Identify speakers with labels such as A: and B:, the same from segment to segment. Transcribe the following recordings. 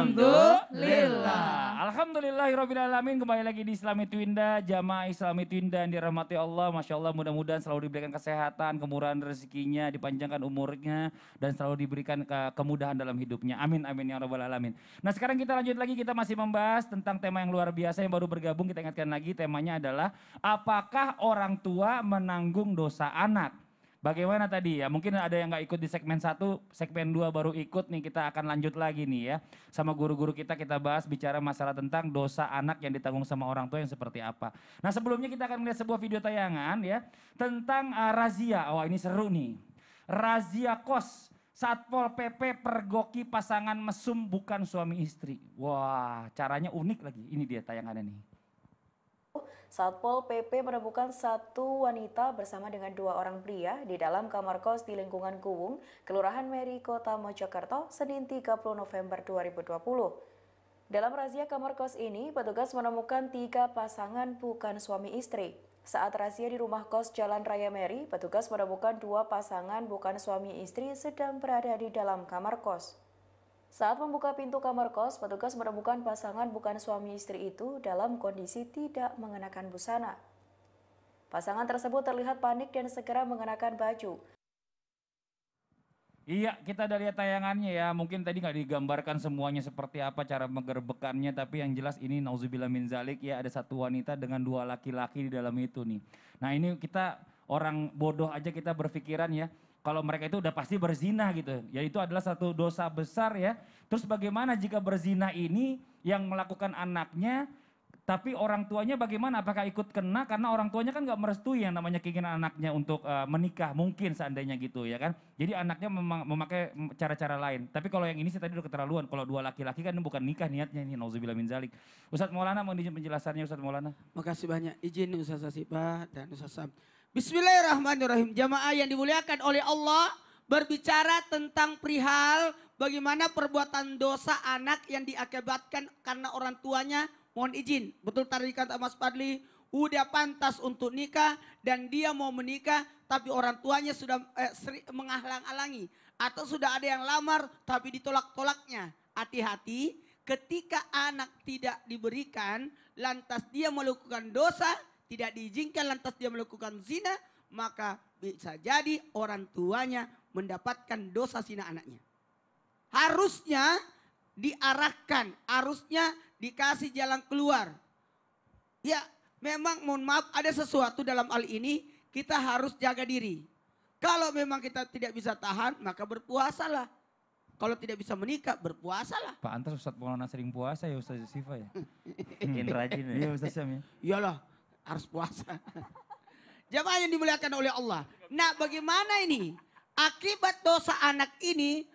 A: Alhamdulillah. Alhamdulillahirrabbilalamin. Kembali lagi di Islami Twinda, jamaah Islami Twinda yang dirahmati Allah. Masya Allah, mudah-mudahan selalu diberikan kesehatan, kemurahan rezekinya, dipanjangkan umurnya, dan selalu diberikan kemudahan dalam hidupnya. Amin, amin ya rabbal alamin. Nah sekarang kita lanjut lagi, kita masih membahas tentang tema yang luar biasa yang baru bergabung. Kita ingatkan lagi, temanya adalah apakah orang tua menanggung dosa anak? Bagaimana tadi ya, mungkin ada yang nggak ikut di segmen 1, segmen 2 baru ikut nih, kita akan lanjut lagi nih ya. Sama guru-guru kita bahas bicara masalah tentang dosa anak yang ditanggung sama orang tua yang seperti apa. Nah sebelumnya kita akan melihat sebuah video tayangan ya, tentang razia, wah ini seru nih. Razia kos, Satpol PP pergoki pasangan mesum bukan suami istri. Wah caranya unik lagi, ini dia tayangannya nih.
B: Satpol PP menemukan satu wanita bersama dengan 2 orang pria di dalam kamar kos di lingkungan Kuwung, Kelurahan Meri, Kota Mojokerto, Senin 30 November 2020. Dalam razia kamar kos ini, petugas menemukan 3 pasangan bukan suami istri. Saat razia di rumah kos Jalan Raya Meri, petugas menemukan 2 pasangan bukan suami istri sedang berada di dalam kamar kos. Saat membuka pintu kamar kos, petugas menemukan pasangan bukan suami istri itu dalam kondisi tidak mengenakan busana. Pasangan tersebut terlihat panik dan segera mengenakan baju.
A: Iya, kita udah lihat tayangannya ya. Mungkin tadi nggak digambarkan semuanya seperti apa cara menggerbekannya, tapi yang jelas ini nauzubillah min zalik ya, ada satu wanita dengan 2 laki-laki di dalam itu nih. Nah ini kita orang bodoh aja kita berpikiran ya, kalau mereka itu udah pasti berzina gitu. Ya itu adalah satu dosa besar ya. Terus bagaimana jika berzina ini yang melakukan anaknya, tapi orang tuanya bagaimana? Apakah ikut kena? Karena orang tuanya kan gak merestui yang namanya keinginan anaknya untuk menikah. Mungkin seandainya gitu ya kan. Jadi anaknya memakai cara-cara lain. Tapi kalau yang ini sih tadi udah keterlaluan. Kalau 2 laki-laki kan bukan nikah niatnya ini. Nauzubillah min zalik. Ustadz Maulana mau izin penjelasannya Ustadz Maulana.
C: Makasih banyak. Izin Ustaz Asifah dan Ustaz Sam. Bismillahirrahmanirrahim. Jamaah yang dimuliakan oleh Allah, berbicara tentang perihal bagaimana perbuatan dosa anak yang diakibatkan karena orang tuanya, mohon izin. Betul tadi kata Mas Fadli, udah pantas untuk nikah dan dia mau menikah tapi orang tuanya sudah menghalang-halangi. Atau sudah ada yang lamar tapi ditolak-tolaknya. Hati-hati ketika anak tidak diberikan lantas dia melakukan dosa, tidak diizinkan lantas dia melakukan zina, maka bisa jadi orang tuanya mendapatkan dosa zina anaknya. Harusnya diarahkan, harusnya dikasih jalan keluar. Ya memang mohon maaf ada sesuatu dalam hal ini kita harus jaga diri. Kalau memang kita tidak bisa tahan maka berpuasalah. Kalau tidak bisa menikah berpuasalah.
A: Pak Antas Ustadz Maulana sering puasa ya Ustadz Sifa ya.
D: Bikin rajin ya.
A: Iya Ustadz Syam ya.
C: Iyalah harus puasa. Jamaah yang dimuliakan oleh Allah. Nah bagaimana ini? Akibat dosa anak ini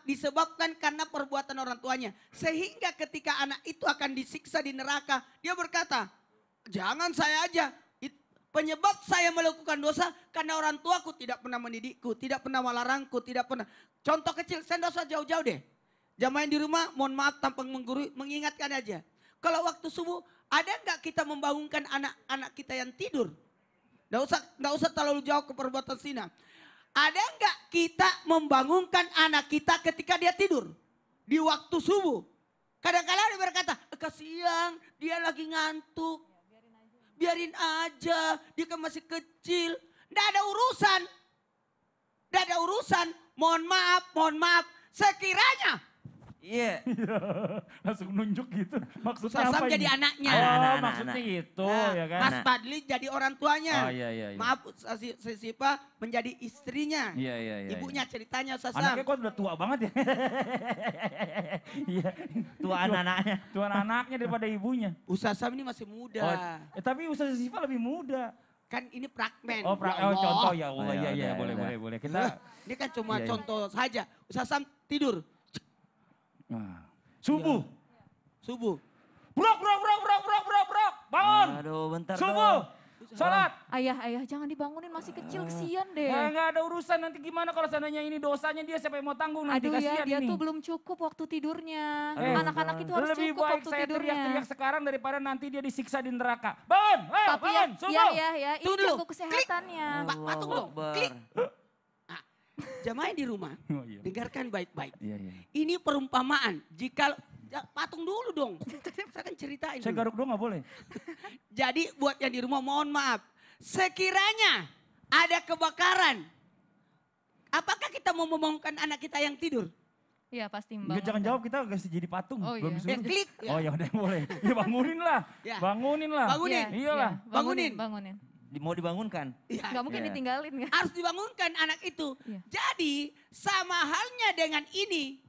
C: disebabkan karena perbuatan orang tuanya. Sehingga ketika anak itu akan disiksa di neraka. Dia berkata, jangan saya aja. Penyebab saya melakukan dosa karena orang tuaku tidak pernah mendidikku. Tidak pernah melarangku. Tidak pernah. Contoh kecil, saya dosa jauh-jauh deh. Jamaah yang di rumah mohon maaf tanpa menggurui, mengingatkan aja. Kalau waktu subuh ada nggak kita membangunkan anak-anak kita yang tidur? Nggak usah terlalu jauh ke perbuatan zina. Ada nggak kita membangunkan anak kita ketika dia tidur di waktu subuh? Kadang-kadang dia berkata, kasihan dia lagi ngantuk. Biarin aja, dia kan masih kecil. Nggak ada urusan. Nggak ada urusan. Mohon maaf. Sekiranya.
D: Iya.
A: Langsung nunjuk gitu. Maksudnya
C: Sasam
A: apa
C: jadi
A: ini?
C: anaknya.
A: Oh maksudnya itu
C: Nah,
A: ya kan.
C: Mas Fadli jadi orang tuanya.
A: Oh iya.
C: Maaf Sipa menjadi istrinya.
A: Iya.
C: Ibunya ceritanya Sasam.
A: Anaknya kok udah tua banget ya. Iya.
D: Tua anak-anaknya.
A: Tua anaknya daripada ibunya.
C: Sasam ini masih muda.
A: Tapi Ustaz Sifa lebih muda.
C: Kan ini fragmen.
A: Oh,
C: Ya Allah.
A: contoh ya Allah.
D: Oh, ya
A: Iya,
D: udah,
A: boleh. Kita
C: Ini kan cuma
A: Iya.
C: contoh saja. Sasam tidur.
A: Subuh.
C: Subuh.
A: Brok. Bangun.
D: Aduh bentar
A: Subuh.
D: dong.
A: Sholat.
E: Ayah jangan dibangunin masih kecil, kesian deh.
A: Nggak ada urusan nanti gimana kalau seandainya ini dosanya dia siapa yang mau tanggung nanti
E: Aduh ya,
A: kasihan
E: dia
A: ini.
E: tuh belum cukup waktu tidurnya.
A: Eh,
E: Anak-anak itu harus
A: Lebih
E: cukup
A: baik
E: waktu
A: saya
E: tidurnya.
A: teriak-teriak sekarang daripada nanti dia disiksa di neraka. Bangun, ayo,
E: Tapi
A: bangun, subuh.
E: ya, ini
C: Tunggu dulu.
E: ganggu kesehatannya.
C: Patung dong.
D: Akbar.
C: Klik. Jamaah yang di rumah,
A: Oh, iya.
C: dengarkan baik-baik.
A: Iya, iya.
C: Ini perumpamaan. Jika patung dulu dong. Saya kan ceritain.
A: Saya
C: dulu.
A: garuk dong nggak boleh.
C: Jadi buat yang di rumah mohon maaf. Sekiranya ada kebakaran. Apakah kita mau membangunkan anak kita yang tidur?
E: Iya pasti
A: Nggak, jangan jawab, kita nggak jadi patung.
E: Oh,
A: Belum
E: iya.
A: disuruh.
C: Klik.
A: Oh ya udah boleh. Ya bangunin lah.
C: Ya.
A: Bangunin lah.
C: Bangunin.
A: Iyalah.
C: Bangunin.
E: Bangunin.
D: Mau dibangunkan.
C: Ya.
E: Nggak mungkin
A: Iya.
E: ditinggalin kan?
C: Harus dibangunkan anak itu.
E: Iya.
C: Jadi sama halnya dengan ini.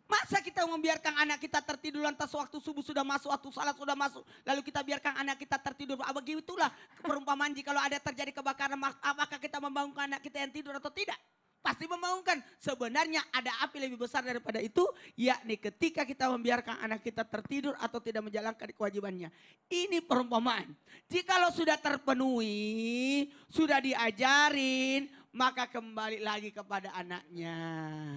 C: Masa kita membiarkan anak kita tertidur lantas waktu subuh sudah masuk, waktu salat sudah masuk. Lalu kita biarkan anak kita tertidur. Begitulah perumpamaan jika ada terjadi kebakaran. Apakah kita membangunkan anak kita yang tidur atau tidak? Pasti membangunkan. Sebenarnya ada api lebih besar daripada itu. Yakni ketika kita membiarkan anak kita tertidur atau tidak menjalankan kewajibannya. Ini perumpamaan. Jikalau sudah terpenuhi, sudah diajarin, maka kembali lagi kepada anaknya.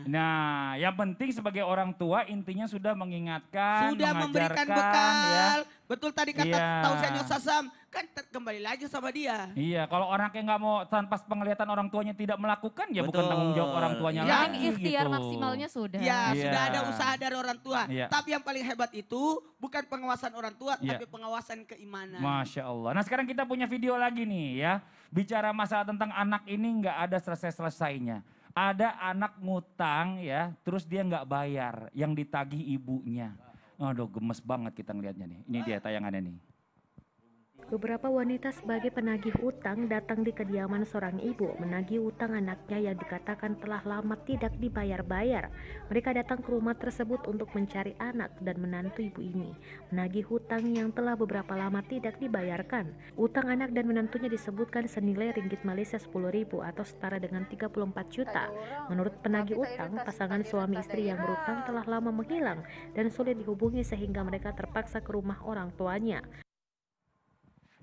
A: Nah, yang penting sebagai orang tua intinya sudah mengingatkan,
C: Sudah memberikan
A: mengajarkan,
C: bekal.
A: ya.
C: Betul tadi kata
A: Iya.
C: Tausiahnya Sasam. Kan kembali lagi sama dia.
A: Iya, kalau anaknya nggak mau tanpa penglihatan orang tuanya tidak melakukan, ya bukan
D: Betul.
A: tanggung jawab orang tuanya
C: Ya,
A: lagi
E: Ikhtiar
A: gitu.
E: maksimalnya sudah.
C: Ya
A: Iya.
C: sudah ada usaha dari orang tua.
A: Iya.
C: Tapi yang paling hebat itu bukan pengawasan orang tua.
A: Iya.
C: Tapi pengawasan keimanan.
A: Masya Allah. Nah sekarang kita punya video lagi nih ya. Bicara masalah tentang anak ini nggak ada selesai-selesainya. Ada anak ngutang ya, terus dia nggak bayar, yang ditagih ibunya. Aduh gemes banget kita ngelihatnya nih. Ini dia tayangannya nih.
F: Beberapa wanita sebagai penagih utang datang di kediaman seorang ibu menagih utang anaknya yang dikatakan telah lama tidak dibayar-bayar. Mereka datang ke rumah tersebut untuk mencari anak dan menantu ibu ini menagih hutang yang telah beberapa lama tidak dibayarkan. Utang anak dan menantunya disebutkan senilai ringgit Malaysia 10.000 atau setara dengan 34 juta. Menurut penagih utang, pasangan suami istri yang berutang telah lama menghilang dan sulit dihubungi sehingga mereka terpaksa ke rumah orang tuanya.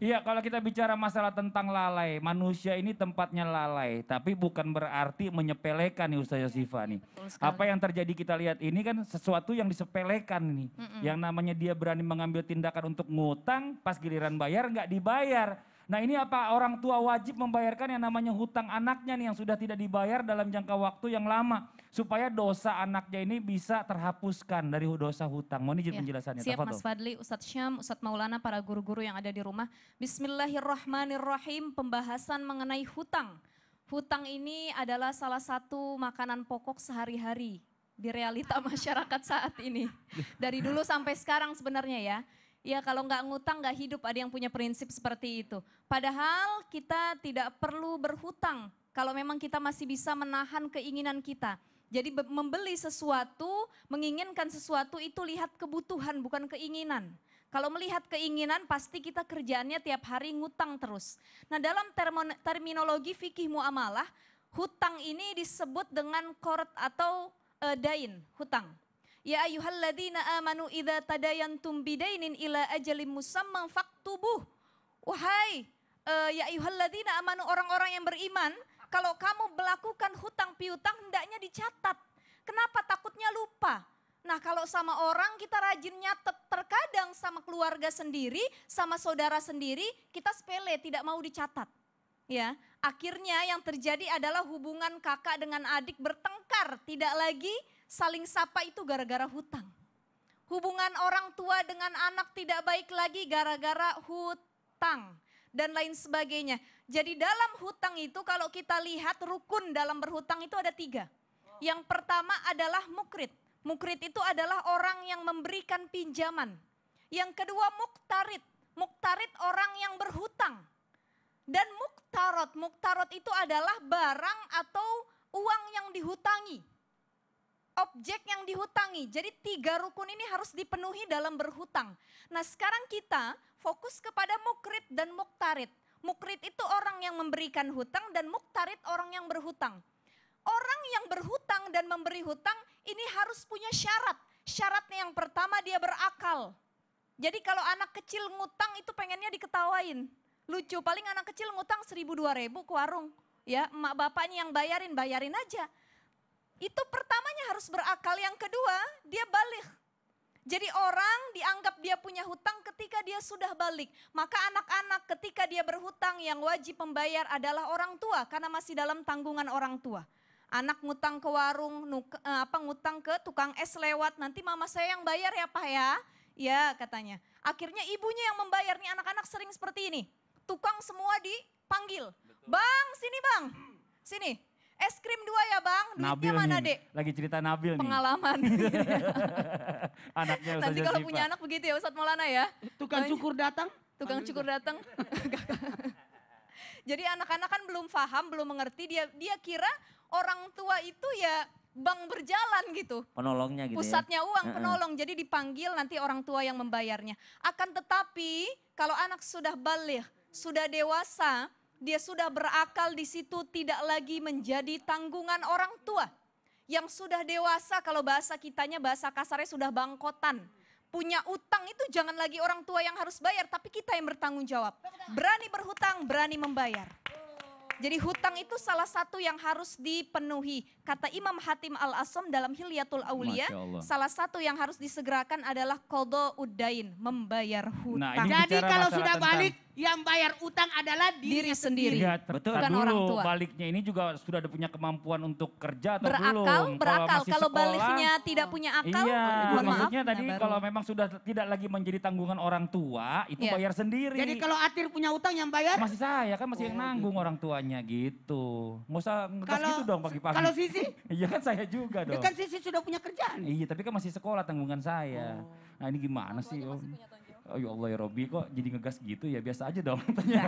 A: Iya, kalau kita bicara masalah tentang lalai, manusia ini tempatnya lalai, tapi bukan berarti menyepelekan nih Ustazah Syifa nih.
E: Betul sekali.
A: Apa yang terjadi kita lihat ini kan sesuatu yang disepelekan nih. Yang namanya dia berani mengambil tindakan untuk ngutang, pas giliran bayar nggak dibayar. Nah ini apa, orang tua wajib membayarkan yang namanya hutang anaknya nih yang sudah tidak dibayar dalam jangka waktu yang lama. Supaya dosa anaknya ini bisa terhapuskan dari dosa hutang. Mohon izin
E: Ya,
A: penjelasannya.
E: siap
A: Tafadhol.
E: Mas Fadli, Ustadz Syam, Ustadz Maulana, para guru-guru yang ada di rumah. Bismillahirrahmanirrahim, pembahasan mengenai hutang. Hutang ini adalah salah satu makanan pokok sehari-hari di realita masyarakat saat ini. Dari dulu sampai sekarang sebenarnya ya. Ya kalau nggak ngutang nggak hidup, ada yang punya prinsip seperti itu. Padahal kita tidak perlu berhutang kalau memang kita masih bisa menahan keinginan kita. Jadi membeli sesuatu, menginginkan sesuatu itu lihat kebutuhan bukan keinginan. Kalau melihat keinginan pasti kita kerjaannya tiap hari ngutang terus. Nah dalam terminologi fikih muamalah, hutang ini disebut dengan qard atau dain, hutang. Ya ayyuhalladzina amanu idza tadayantum bidainin ila ajalin musamman faktubuh. Wahai ya ayyuhalladzina amanu, orang-orang yang beriman, kalau kamu melakukan hutang piutang hendaknya dicatat. Kenapa? Takutnya lupa. Nah kalau sama orang kita rajin nyatet, terkadang sama keluarga sendiri, sama saudara sendiri, kita sepele, tidak mau dicatat. Ya, akhirnya yang terjadi adalah hubungan kakak dengan adik bertengkar, tidak lagi saling sapa itu gara-gara hutang. Hubungan orang tua dengan anak tidak baik lagi gara-gara hutang dan lain sebagainya. Jadi dalam hutang itu kalau kita lihat rukun dalam berhutang itu ada 3. Yang pertama adalah mukrid. Mukrid itu adalah orang yang memberikan pinjaman. Yang kedua muktarid. Muktarid orang yang berhutang. Dan muktarot. Muktarot itu adalah barang atau uang yang dihutangi. Objek yang dihutangi. Jadi 3 rukun ini harus dipenuhi dalam berhutang. Nah sekarang kita fokus kepada mukrid dan muktarid. Mukrid itu orang yang memberikan hutang dan muktarid orang yang berhutang. Orang yang berhutang dan memberi hutang ini harus punya syarat. Syaratnya yang pertama dia berakal. Jadi kalau anak kecil ngutang itu pengennya diketawain. Lucu, paling anak kecil ngutang 1.000-2.000 ke warung. Ya, emak bapaknya yang bayarin aja. Itu pertamanya harus berakal. Yang kedua, dia balik. Jadi orang dianggap dia punya hutang ketika dia sudah balik. Maka anak-anak ketika dia berhutang yang wajib membayar adalah orang tua karena masih dalam tanggungan orang tua. Anak ngutang ke warung, ngutang ke tukang es lewat, nanti mama saya yang bayar ya Pak ya. Ya katanya. Akhirnya ibunya yang membayar, nih anak-anak sering seperti ini. Tukang semua dipanggil. Bang, sini bang. Sini. Es krim 2 ya bang, duitnya
A: Nabil
E: mana
A: nih,
E: dek?
A: lagi cerita Nabil nih.
E: Pengalaman.
A: Anaknya
E: Nanti
A: Ustazah
E: kalau
A: Syifa.
E: punya anak begitu ya Ustadz Maulana ya.
C: Tukang cukur datang.
E: Tukang cukur datang. Jadi anak-anak kan belum paham, belum mengerti, dia kira orang tua itu ya bank berjalan gitu.
D: Penolongnya gitu ya.
E: Pusatnya uang penolong, jadi dipanggil nanti orang tua yang membayarnya. Akan tetapi kalau anak sudah baligh, sudah dewasa, dia sudah berakal, di situ tidak lagi menjadi tanggungan orang tua. Yang sudah dewasa, kalau bahasa kitanya, bahasa kasarnya sudah bangkotan. Punya utang itu jangan lagi orang tua yang harus bayar, tapi kita yang bertanggung jawab. Berani berhutang, berani membayar. Jadi hutang itu salah satu yang harus dipenuhi. Kata Imam Hatim Al-Asam dalam Hilyatul Aulia,
A: Masya Allah.
E: salah satu yang harus disegerakan adalah qadha uddain, membayar
A: Nah,
E: hutang.
A: ini
C: Jadi
A: bicara
C: kalau
A: masalah
C: sudah
A: tentang-
C: balik, yang bayar utang adalah
E: Diri
C: diri
E: sendiri.
A: Iya,
D: Betul.
A: tar
E: Bukan orang
A: dulu,
E: tua.
A: baliknya ini juga sudah ada punya kemampuan untuk kerja atau
E: Berakal,
A: belum?
E: berakal.
A: masih
E: Kalau
A: sekolah,
E: baliknya tidak punya akal,
A: iya,
E: mohon maaf.
A: maksudnya tadi
E: nah baru.
A: kalau memang sudah tidak lagi menjadi tanggungan orang tua, itu
E: Iya.
A: bayar sendiri.
C: Jadi kalau Atir punya utang yang bayar.
A: Masih saya kan masih yang nanggung orang tuanya gitu. Nggak usah ngegas
C: Kalau-
A: gitu dong pagi-pagi.
C: Kalau Sisi,
A: Iya kan saya juga
C: ya
A: dong.
C: kan Sisi sudah punya kerjaan.
A: Iya tapi kan masih sekolah tanggungan saya. Nah ini gimana sih Om? Oh ya Allah ya Robi kok jadi ngegas gitu ya biasa aja dong. ya,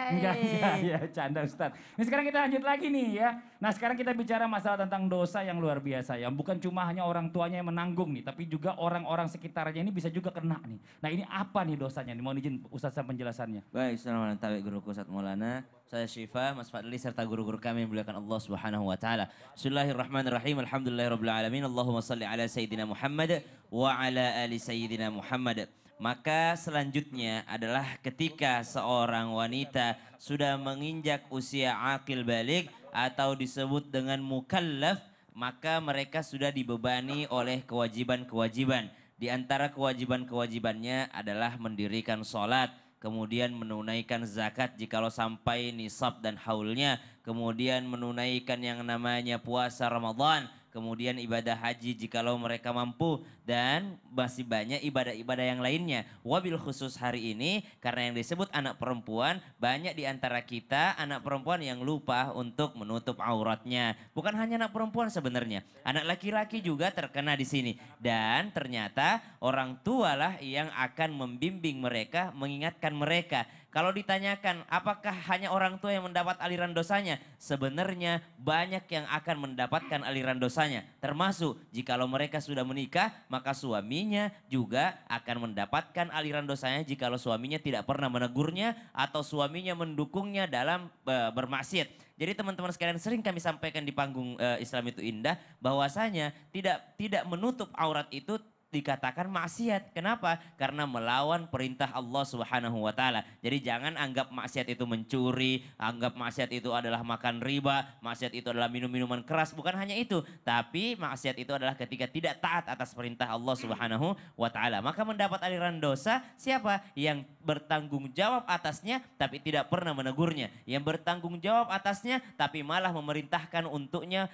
A: enggak ya canda Ustaz. Ini sekarang kita lanjut lagi nih ya. Nah sekarang kita bicara masalah tentang dosa yang luar biasa ya. Bukan cuma hanya orang tuanya yang menanggung nih. Tapi juga orang-orang sekitarnya ini bisa juga kena nih. Nah ini apa nih dosanya nih? Mohon izin Ustaz penjelasannya.
D: Baik, selamat datang guruku Ustadz Maulana. Saya Syifa, Mas Fadli serta guru-guru kami yang dimuliakan Allah Subhanahu wa taala. Bismillahirrahmanirrahim. Alhamdulillahirabbil alamin. Allahumma shalli ala sayyidina Muhammad wa ala ali sayyidina Muhammad. Maka selanjutnya adalah ketika seorang wanita sudah menginjak usia akil balik atau disebut dengan mukallaf, maka mereka sudah dibebani oleh kewajiban-kewajiban. Di antara kewajiban-kewajibannya adalah mendirikan sholat, kemudian menunaikan zakat jikalau sampai nisab dan haulnya, kemudian menunaikan yang namanya puasa Ramadan, kemudian ibadah haji jikalau mereka mampu, dan masih banyak ibadah-ibadah yang lainnya. Wabil khusus hari ini karena yang disebut anak perempuan, banyak di antara kita anak perempuan yang lupa untuk menutup auratnya. Bukan hanya anak perempuan sebenarnya, anak laki-laki juga terkena di sini. Dan ternyata orang tualah yang akan membimbing mereka, mengingatkan mereka. Kalau ditanyakan apakah hanya orang tua yang mendapat aliran dosanya? Sebenarnya banyak yang akan mendapatkan aliran dosanya. Termasuk jikalau mereka sudah menikah, maka suaminya juga akan mendapatkan aliran dosanya jikalau suaminya tidak pernah menegurnya atau suaminya mendukungnya dalam bermaksiat. Jadi teman-teman sekalian, sering kami sampaikan di panggung Islam itu Indah bahwasanya tidak menutup aurat itu dikatakan maksiat. Kenapa? Karena melawan perintah Allah Subhanahu wa taala. Jadi jangan anggap maksiat itu mencuri, anggap maksiat itu adalah makan riba, maksiat itu adalah minum minuman keras, bukan hanya itu. Tapi maksiat itu adalah ketika tidak taat atas perintah Allah Subhanahu wa taala. Maka mendapat aliran dosa siapa? Yang bertanggung jawab atasnya tapi tidak pernah menegurnya. Yang bertanggung jawab atasnya tapi malah memerintahkan untuknya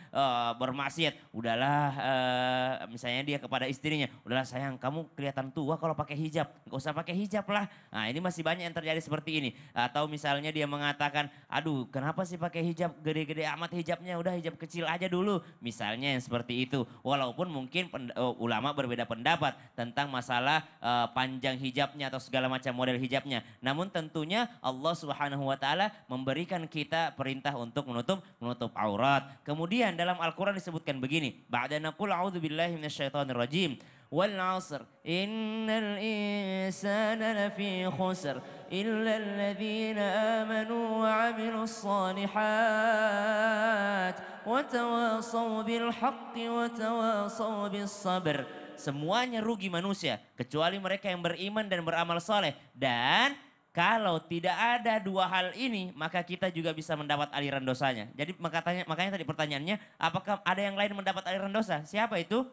D: bermaksiat. Udahlah, misalnya dia kepada istrinya, udahlah sayang, kamu kelihatan tua kalau pakai hijab, nggak usah pakai hijab lah. Nah ini masih banyak yang terjadi seperti ini. Atau misalnya dia mengatakan, aduh kenapa sih pakai hijab gede-gede amat hijabnya, udah hijab kecil aja dulu. Misalnya yang seperti itu. Walaupun mungkin ulama berbeda pendapat tentang masalah panjang hijabnya atau segala macam model hijabnya. Namun tentunya Allah Subhanahu wa taala memberikan kita perintah untuk menutup aurat. Kemudian dalam Al-Qur'an disebutkan begini, ba'da naqul a'udzubillahi minasyaitonir rajim. Wal 'asr innal insana lafi khusr illa alladhina amanu wa 'amilus shalihat wa tawasaw bil haqqi wa tawasaw bis sabr. Semuanya rugi manusia kecuali mereka yang beriman dan beramal soleh. Dan kalau tidak ada dua hal ini, maka kita juga bisa mendapat aliran dosanya. Jadi makanya tadi pertanyaannya, apakah ada yang lain mendapat aliran dosa? Siapa itu?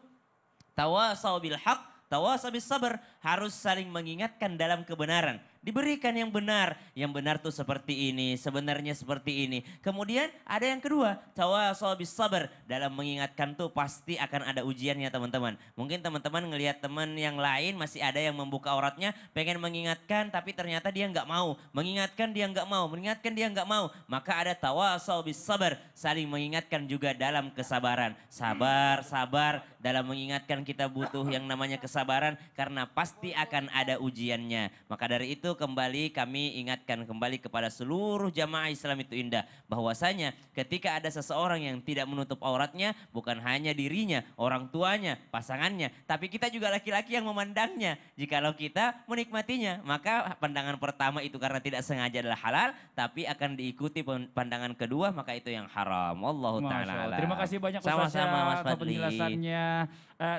D: Tawasau bil haq, tawasau bis sabar. Harus saling mengingatkan dalam kebenaran. Diberikan yang benar. Yang benar tuh seperti ini, sebenarnya seperti ini. Kemudian ada yang kedua, tawasau bis sabar. Dalam mengingatkan tuh pasti akan ada ujiannya teman-teman. Mungkin teman-teman ngelihat teman yang lain masih ada yang membuka auratnya, pengen mengingatkan tapi ternyata dia nggak mau. Mengingatkan dia nggak mau, mengingatkan dia nggak mau. Maka ada tawasau bis sabar, saling mengingatkan juga dalam kesabaran. Sabar, sabar, dalam mengingatkan kita butuh yang namanya kesabaran karena pasti akan ada ujiannya. Maka dari itu kembali kami ingatkan kembali kepada seluruh jamaah Islam itu indah. Bahwasanya ketika ada seseorang yang tidak menutup auratnya, bukan hanya dirinya, orang tuanya, pasangannya, tapi kita juga laki-laki yang memandangnya. Jikalau kita menikmatinya, maka pandangan pertama itu karena tidak sengaja adalah halal, tapi akan diikuti pandangan kedua, maka itu yang haram. Wallahu
A: Masya
D: ta'ala
A: Allah.
D: alam.
A: Terima kasih banyak Ustaz
D: Sama-sama Mas
A: atas
D: Fadli.
A: penjelasannya.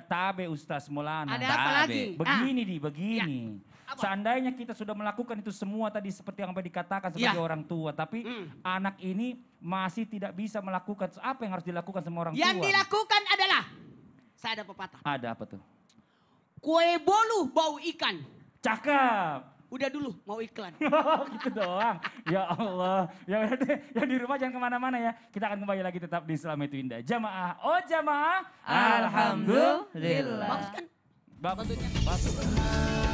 A: Tabe Ustaz Maulana.
C: Ada apa lagi?
A: Begini begini.
C: Apa?
A: Seandainya kita sudah melakukan itu semua tadi seperti yang apa dikatakan sebagai
C: Ya.
A: orang tua. Tapi anak ini masih tidak bisa melakukan apa yang harus dilakukan sama orang
C: Yang
A: tua.
C: dilakukan adalah, saya ada pepatah.
A: Ada apa tuh?
C: Kue bolu bau ikan.
A: Cakep.
C: Udah dulu mau iklan.
A: Gitu doang. Ya Allah. Ya udah deh, yang di rumah jangan kemana-mana ya. Kita akan kembali lagi tetap di Islam itu Indah. Jamaah. Oh jamaah.
D: Alhamdulillah.
C: Bagus kan?
A: Bagus.
C: Fotonya.
A: Bagus.